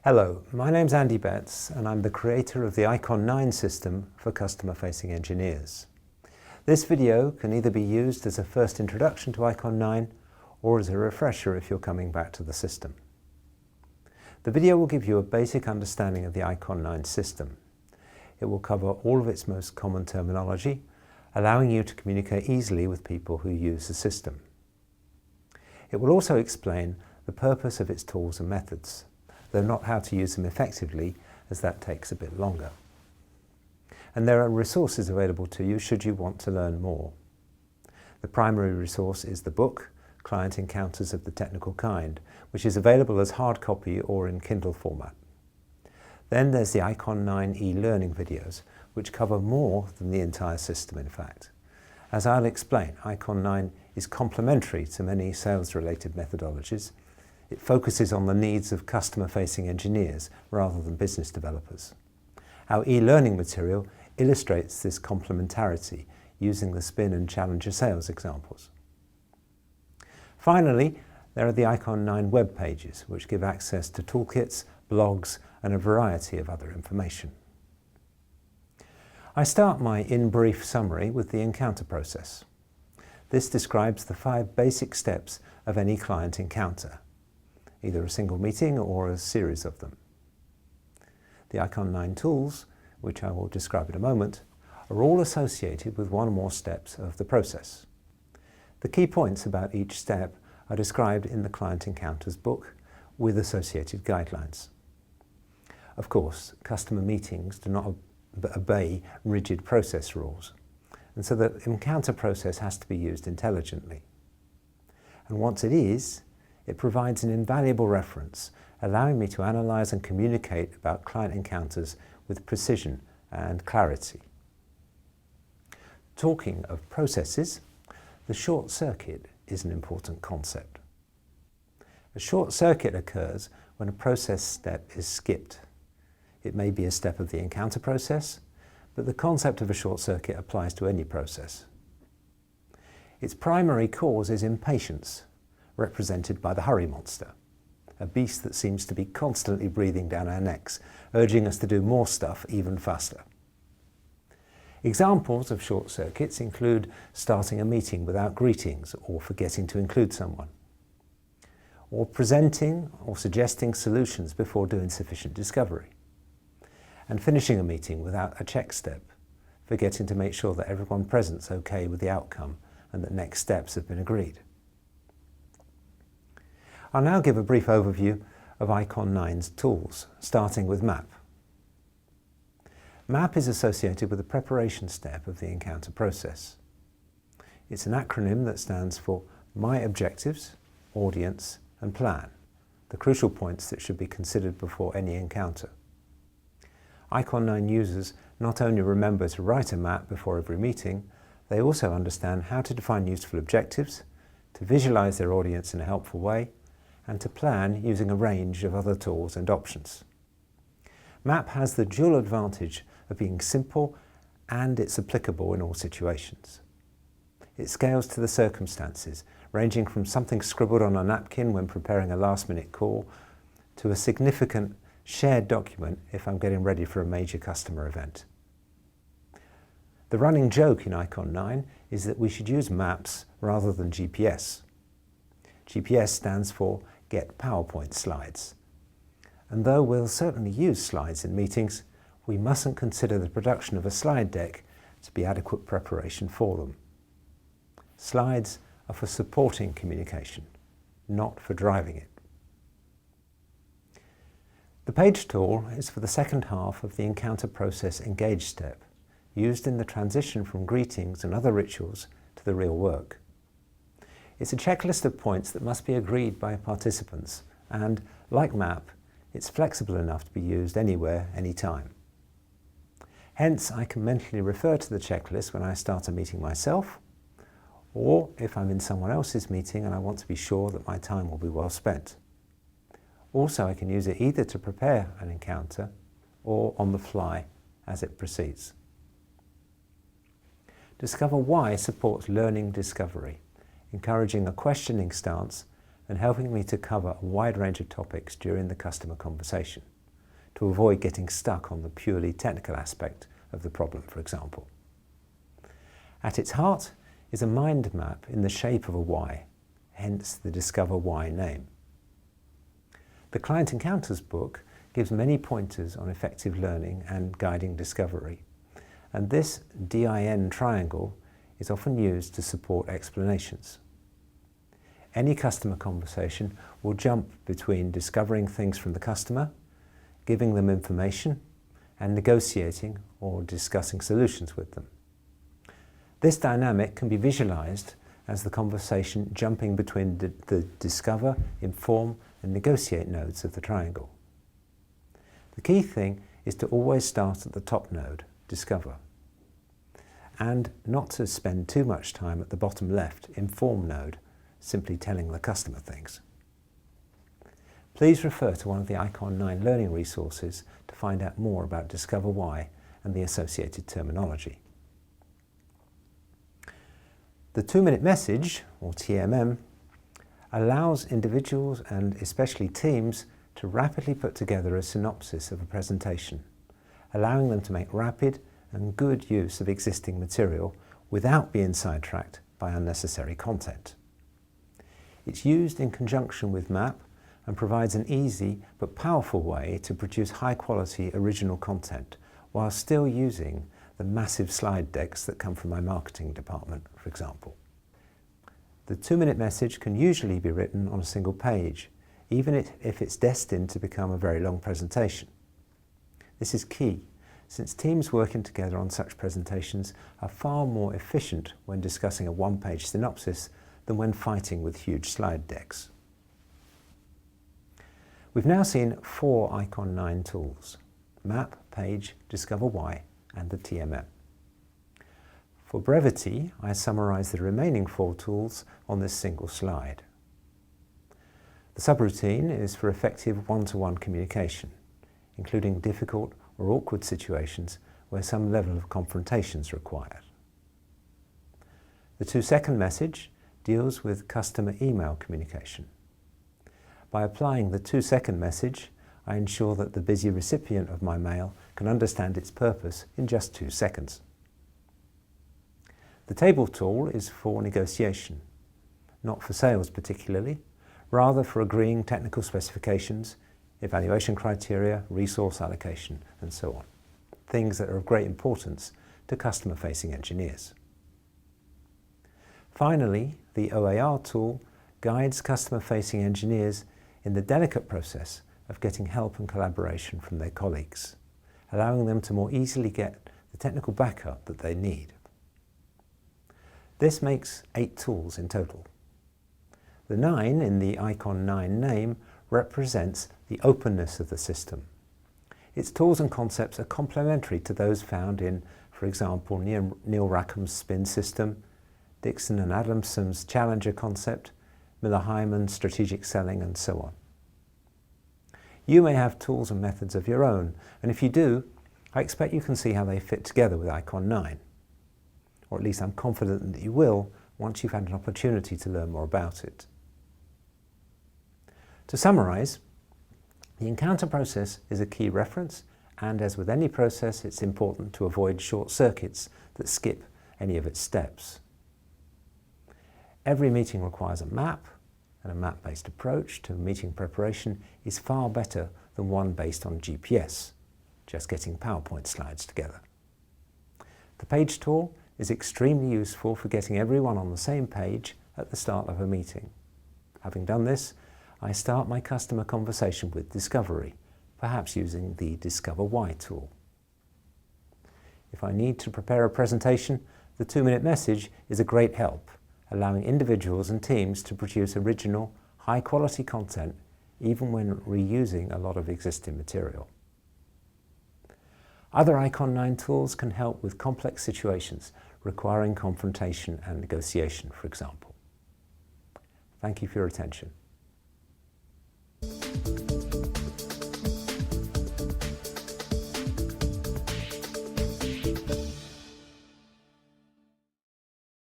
Hello, my name's Andy Betts and I'm the creator of the icon9 system for customer-facing engineers. This video can either be used as a first introduction to icon9 or as a refresher if you're coming back to the system. The video will give you a basic understanding of the icon9 system. It will cover all of its most common terminology, allowing you to communicate easily with people who use the system. It will also explain the purpose of its tools and methods, though not how to use them effectively, as that takes a bit longer. And there are resources available to you should you want to learn more. The primary resource is the book, Client Encounters of the Technical Kind, which is available as hard copy or in Kindle format. Then there's the icon9 e-learning videos, which cover more than the entire system in fact. As I'll explain, icon9 is complementary to many sales-related methodologies. It focuses on the needs of customer-facing engineers rather than business developers. Our e-learning material illustrates this complementarity using the spin and challenger sales examples. Finally, there are the icon9 web pages, which give access to toolkits, blogs, and a variety of other information. I start my in-brief summary with the encounter process. This describes the 5 basic steps of any client encounter, either a single meeting or a series of them. The icon9 tools, which I will describe in a moment, are all associated with one or more steps of the process. The key points about each step are described in the Client Encounters book with associated guidelines. Of course, customer meetings do not obey rigid process rules, and so the encounter process has to be used intelligently. And once it is, it provides an invaluable reference, allowing me to analyze and communicate about client encounters with precision and clarity. Talking of processes, the short circuit is an important concept. A short circuit occurs when a process step is skipped. It may be a step of the encounter process, but the concept of a short circuit applies to any process. Its primary cause is impatience, represented by the hurry monster, a beast that seems to be constantly breathing down our necks, urging us to do more stuff even faster. Examples of short circuits include starting a meeting without greetings or forgetting to include someone, or presenting or suggesting solutions before doing sufficient discovery, and finishing a meeting without a check step, forgetting to make sure that everyone present's okay with the outcome and that next steps have been agreed. I'll now give a brief overview of icon9's tools, starting with MAP. MAP is associated with the preparation step of the encounter process. It's an acronym that stands for My Objectives, Audience and Plan, the crucial points that should be considered before any encounter. icon9 users not only remember to write a map before every meeting, they also understand how to define useful objectives, to visualize their audience in a helpful way, and to plan using a range of other tools and options. MAP has the dual advantage of being simple and it's applicable in all situations. It scales to the circumstances, ranging from something scribbled on a napkin when preparing a last-minute call to a significant shared document if I'm getting ready for a major customer event. The running joke in icon9 is that we should use maps rather than GPS. GPS stands for Get PowerPoint Slides. And though we'll certainly use slides in meetings, we mustn't consider the production of a slide deck to be adequate preparation for them. Slides are for supporting communication, not for driving it. The page tool is for the second half of the encounter process engage step, used in the transition from greetings and other rituals to the real work. It's a checklist of points that must be agreed by participants and, like MAP, it's flexible enough to be used anywhere, anytime. Hence, I can mentally refer to the checklist when I start a meeting myself, or if I'm in someone else's meeting and I want to be sure that my time will be well spent. Also, I can use it either to prepare an encounter or on the fly as it proceeds. Discover Why supports learning discovery, encouraging a questioning stance and helping me to cover a wide range of topics during the customer conversation. to avoid getting stuck on the purely technical aspect of the problem, for example. At its heart is a mind map in the shape of a Y, hence the Discover Why name. The Client Encounters book gives many pointers on effective learning and guiding discovery, and this DIN triangle is often used to support explanations. Any customer conversation will jump between discovering things from the customer, giving them information, and negotiating or discussing solutions with them. This dynamic can be visualized as the conversation jumping between the discover, inform, and negotiate nodes of the triangle. The key thing is to always start at the top node, discover, and not to spend too much time at the bottom left, inform node, simply telling the customer things. Please refer to one of the icon9 learning resources to find out more about Discover Why and the associated terminology. The 2-minute message, or TMM, allows individuals and especially teams to rapidly put together a synopsis of a presentation, allowing them to make rapid and good use of existing material without being sidetracked by unnecessary content. It's used in conjunction with MAP and provides an easy but powerful way to produce high-quality original content while still using the massive slide decks that come from my marketing department, for example. The 2-minute message can usually be written on a single page, even if it's destined to become a very long presentation. This is key, since teams working together on such presentations are far more efficient when discussing a one-page synopsis than when fighting with huge slide decks. We've now seen 4 icon9 tools: Map, Page, Discover Why, and the TMM. For brevity, I summarise the remaining 4 tools on this single slide. The subroutine is for effective one-to-one communication, including difficult or awkward situations where some level of confrontation is required. The 2-second message deals with customer email communication. By applying the 2-second message, I ensure that the busy recipient of my mail can understand its purpose in just 2 seconds. The table tool is for negotiation, not for sales particularly, rather for agreeing technical specifications, evaluation criteria, resource allocation, and so on. Things that are of great importance to customer-facing engineers. Finally, the OAR tool guides customer-facing engineers in the delicate process of getting help and collaboration from their colleagues, allowing them to more easily get the technical backup that they need. This makes 8 tools in total. The 9 in the icon9 name represents the openness of the system. Its tools and concepts are complementary to those found in, for example, Neil Rackham's spin system, Dixon and Adamson's Challenger concept, Miller-Hyman's strategic selling, and so on. You may have tools and methods of your own, and if you do, I expect you can see how they fit together with icon9. Or at least I'm confident that you will once you've had an opportunity to learn more about it. To summarise, the encounter process is a key reference, and as with any process, it's important to avoid short circuits that skip any of its steps. Every meeting requires a map, and a map-based approach to meeting preparation is far better than one based on GPS, just getting PowerPoint slides together. The page tool is extremely useful for getting everyone on the same page at the start of a meeting. Having done this, I start my customer conversation with discovery, perhaps using the Discover Why tool. If I need to prepare a presentation, the 2-minute message is a great help, allowing individuals and teams to produce original, high-quality content even when reusing a lot of existing material. Other icon9 tools can help with complex situations requiring confrontation and negotiation, for example. Thank you for your attention.